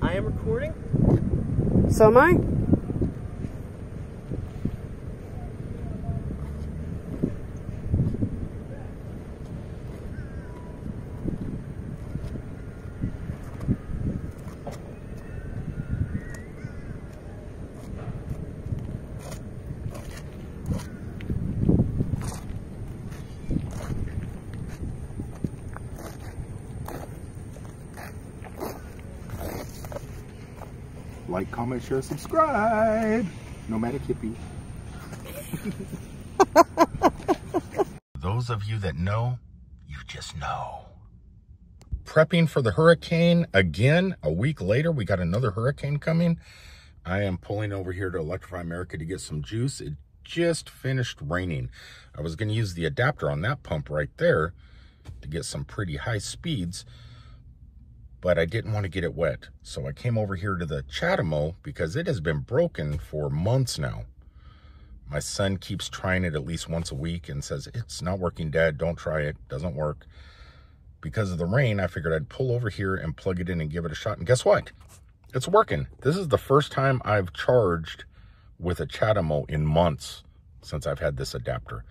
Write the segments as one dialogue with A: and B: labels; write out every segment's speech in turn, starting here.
A: I am recording.
B: So am I.
C: Like, comment, share, subscribe. Nomadic hippie. Those of you that know, you just know. Prepping for the hurricane again. A week later, we got another hurricane coming. I am pulling over here to Electrify America to get some juice. It just finished raining. I was going to use the adapter on that pump right there to get some pretty high speeds, but I didn't want to get it wet. So I came over here to the Chatamo because it has been broken for months now. My son keeps trying it at least once a week and says, it's not working, Dad. Don't try it. Doesn't work. Because of the rain, I figured I'd pull over here and plug it in and give it a shot. And guess what? It's working. This is the first time I've charged with a Chatamo in months since I've had this adapter.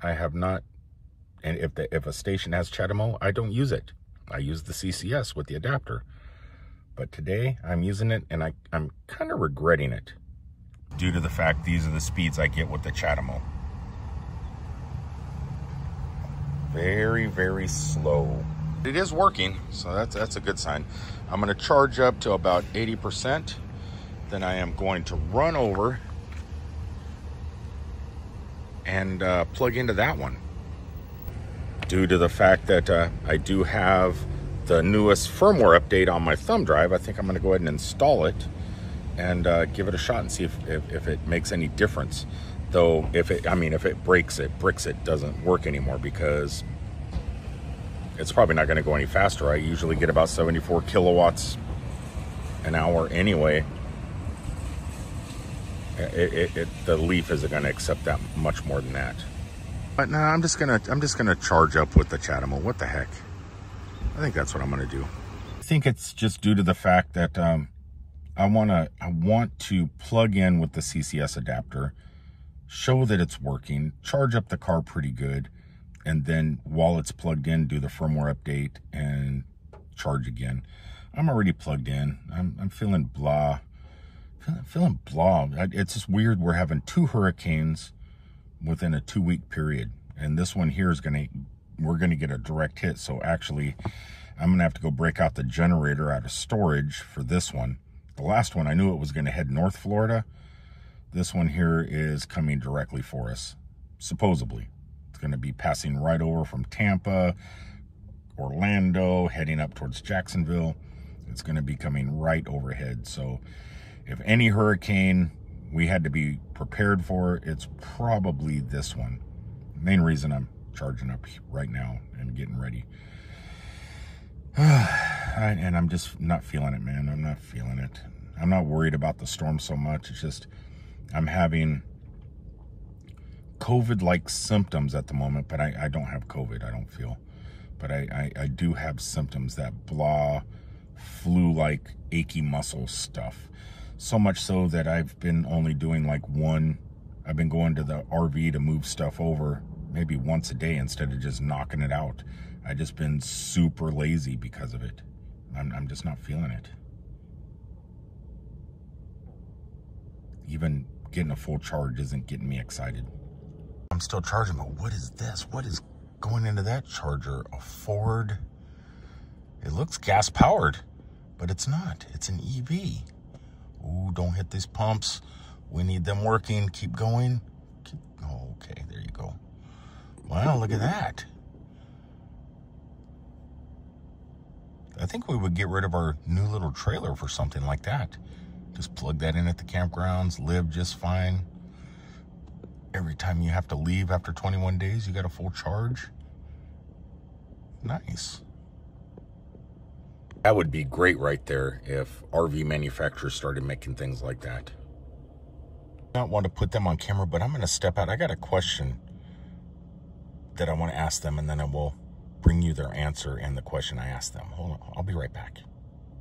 C: I have not, and if a station has Chatamo, I don't use it. I use the CCS with the adapter. But today I'm using it and I'm kind of regretting it due to the fact these are the speeds I get with the Chatamo. Very, very slow. It is working, so that's a good sign. I'm going to charge up to about 80%. Then I am going to run over and plug into that one. Due to the fact that I do have the newest firmware update on my thumb drive, I think I'm going to go ahead and install it and give it a shot and see if it makes any difference. Though if it bricks it doesn't work anymore because it's probably not going to go any faster. I usually get about 74 kilowatts an hour anyway. The Leaf isn't going to accept that much more than that. But no, I'm just gonna charge up with the Chatamo. What the heck? I think that's what I'm gonna do. I think it's just due to the fact that I want to plug in with the CCS adapter, show that it's working, charge up the car pretty good, and then while it's plugged in, do the firmware update and charge again. I'm already plugged in. I'm feeling blah. Feeling blah. It's just weird. We're having 2 hurricanes within a 2-week period, and this one here is we're gonna get a direct hit. So actually I'm gonna have to go break out the generator out of storage for this one. The last one I knew it was gonna head North Florida. This one here is coming directly for us, supposedly. It's gonna be passing right over from Tampa, Orlando, heading up towards Jacksonville. It's gonna be coming right overhead. So if any hurricane we had to be prepared for, it's probably this one. Main reason I'm charging up right now and getting ready. And I'm just not feeling it, man. I'm not feeling it. I'm not worried about the storm so much. It's just I'm having COVID-like symptoms at the moment, but I don't have COVID, I don't feel. But I do have symptoms, that blah, flu-like achy muscle stuff. So much so that I've been only doing like I've been going to the RV to move stuff over maybe once a day instead of just knocking it out. I've just been super lazy because of it. I'm just not feeling it. Even getting a full charge isn't getting me excited. I'm still charging, but what is this? What is going into that charger? A Ford? It looks gas powered, but it's not. It's an EV. Ooh, don't hit these pumps. We need them working. Keep going. Oh, okay, there you go. Wow, look at that. I think we would get rid of our new little trailer for something like that. Just plug that in at the campgrounds, live just fine. Every time you have to leave after 21 days, you got a full charge. Nice. That would be great right there if RV manufacturers started making things like that. I don't want to put them on camera, but I'm going to step out. I got a question that I want to ask them, and then I will bring you their answer and the question I asked them. Hold on. I'll be right back.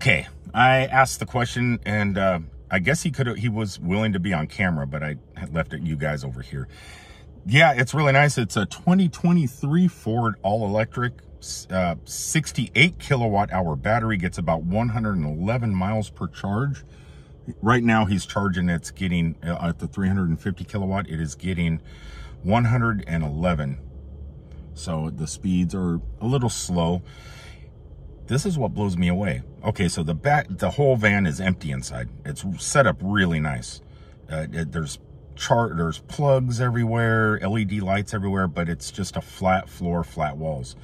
C: Okay, I asked the question, and I guess he was willing to be on camera, but I had left it you guys over here. Yeah, it's really nice. It's a 2023 Ford all-electric, 68 kilowatt hour battery, gets about 111 miles per charge. Right now he's charging, it's getting at the 350 kilowatt, it is getting 111. So the speeds are a little slow. This is what blows me away. Okay, so the whole van is empty inside. It's set up really nice. There's plugs everywhere, LED lights everywhere, but it's just a flat floor, flat walls.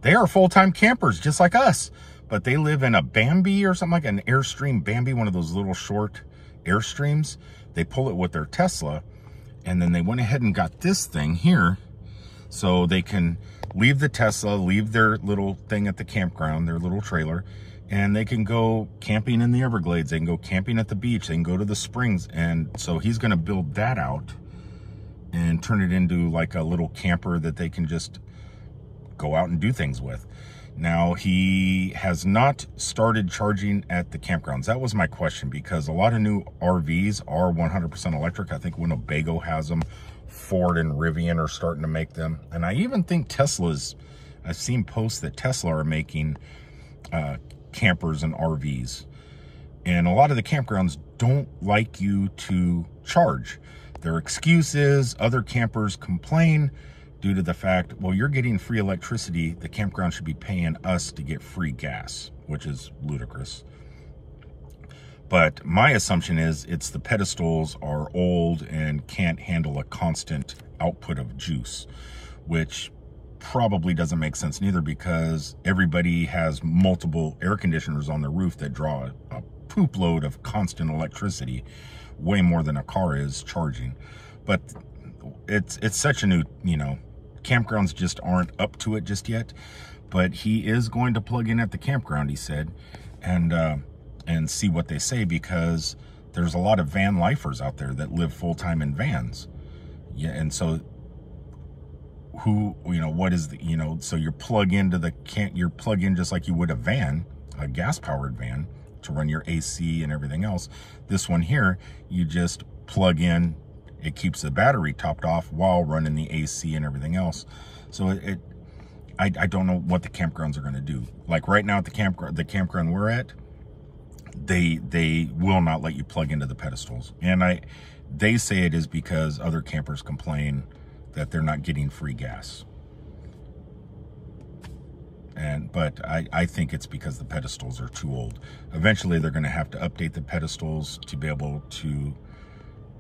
C: They are full-time campers just like us, but they live in a Bambi or something, like an Airstream Bambi, one of those little short Airstreams. They pull it with their Tesla, and then they went ahead and got this thing here so they can leave the Tesla, leave their little thing at the campground, their little trailer, and they can go camping in the Everglades. They can go camping at the beach. They can go to the springs. And so he's going to build that out and turn it into like a little camper that they can just go out and do things with. Now, he has not started charging at the campgrounds. That was my question, because a lot of new RVs are 100% electric. I think Winnebago has them. Ford and Rivian are starting to make them. And I even think Tesla's, I've seen posts that Tesla are making campers and RVs. And a lot of the campgrounds don't like you to charge. Their excuse is other campers complain due to the fact, well, you're getting free electricity, the campground should be paying us to get free gas, which is ludicrous. But my assumption is it's the pedestals are old and can't handle a constant output of juice, which probably doesn't make sense neither, because everybody has multiple air conditioners on their roof that draw a poop load of constant electricity, way more than a car is charging. But it's such a new, campgrounds just aren't up to it just yet. But he is going to plug in at the campground, he said, and see what they say, because there's a lot of van lifers out there that live full-time in vans. Yeah, and so what is the, so you're plug into you're plug in just like you would a van, a gas-powered van, to run your AC and everything else. This one here, you just plug in, it keeps the battery topped off while running the AC and everything else. So I don't know what the campgrounds are going to do. Like right now at the campground we're at, they will not let you plug into the pedestals. And they say it is because other campers complain that they're not getting free gas. But I think it's because the pedestals are too old. Eventually they're going to have to update the pedestals to be able to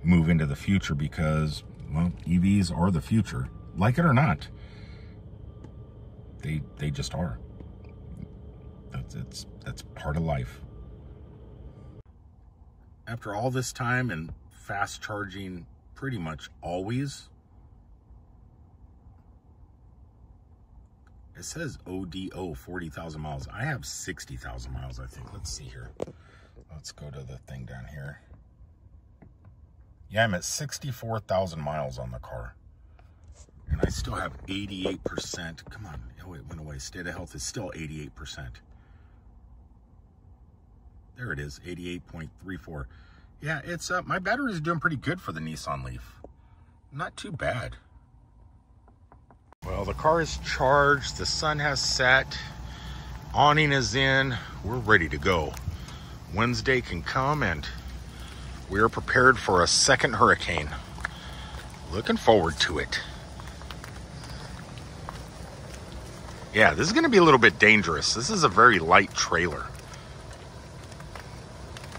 C: move into the future, because, well, EVs are the future. Like it or not, they just are. That's part of life. After all this time and fast charging pretty much always, it says ODO 40,000 miles. I have 60,000 miles, I think. Let's see here. Let's go to the thing down here. Yeah, I'm at 64,000 miles on the car. And I still have 88%. Come on. Oh, it went away. State of health is still 88%. There it is, 88.34. Yeah, it's my battery is doing pretty good for the Nissan Leaf. Not too bad. Well, the car is charged, the sun has set, awning is in, we're ready to go. Wednesday can come and we are prepared for a second hurricane. Looking forward to it. Yeah, this is going to be a little bit dangerous. This is a very light trailer.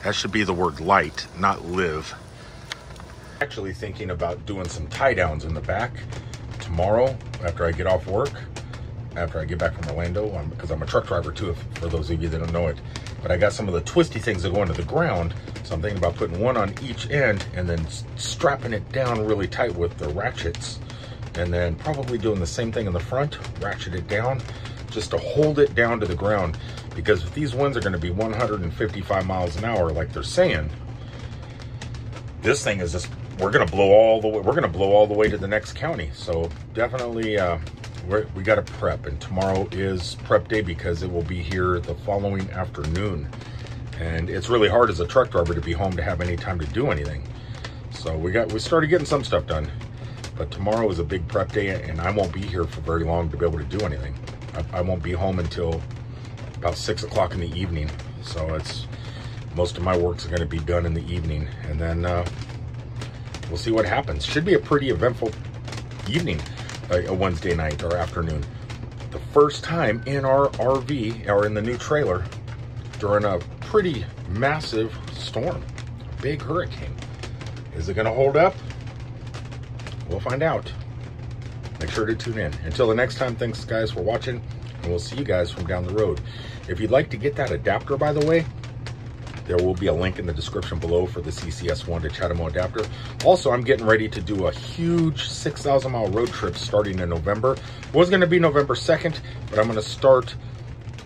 C: That should be the word light, not live. Actually thinking about doing some tie downs in the back tomorrow after I get off work, after I get back from Orlando, because I'm a truck driver too, for those of you that don't know it. But I got some of the twisty things that go into the ground, so I'm thinking about putting one on each end and then strapping it down really tight with the ratchets, and then probably doing the same thing in the front, ratchet it down, just to hold it down to the ground. Because if these winds are going to be 155 miles an hour, like they're saying, this thing is just, we're going to blow all the way to the next county. So definitely we got to prep, and tomorrow is prep day because it will be here the following afternoon. And it's really hard as a truck driver to be home to have any time to do anything. So we started getting some stuff done, but tomorrow is a big prep day, and I won't be here for very long to be able to do anything. I won't be home until about 6 o'clock in the evening. So most of my work's going to be done in the evening, and then we'll see what happens. Should be a pretty eventful evening, a Wednesday night or afternoon. The first time in our RV or in the new trailer during a pretty massive storm, big hurricane. Is it going to hold up? We'll find out. Make sure to tune in. Until the next time, thanks guys for watching, and we'll see you guys from down the road. If you'd like to get that adapter, by the way, there will be a link in the description below for the CCS1 to CHAdeMO adapter. Also, I'm getting ready to do a huge 6,000 mile road trip starting in November. It was going to be November 2nd, but I'm going to start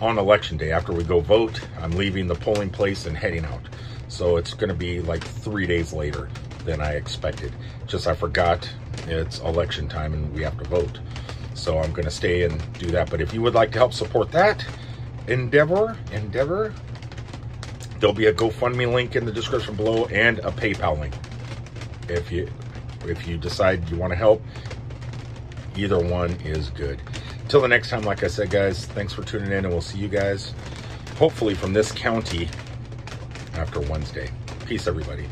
C: on election day. After we go vote, I'm leaving the polling place and heading out. So it's going to be like 3 days later than I expected. Just I forgot it's election time and we have to vote. So I'm going to stay and do that. But if you would like to help support that endeavor, there'll be a GoFundMe link in the description below and a PayPal link. If you decide you want to help, either one is good. Until the next time, like I said, guys, thanks for tuning in, and we'll see you guys hopefully from this county after Wednesday. Peace, everybody.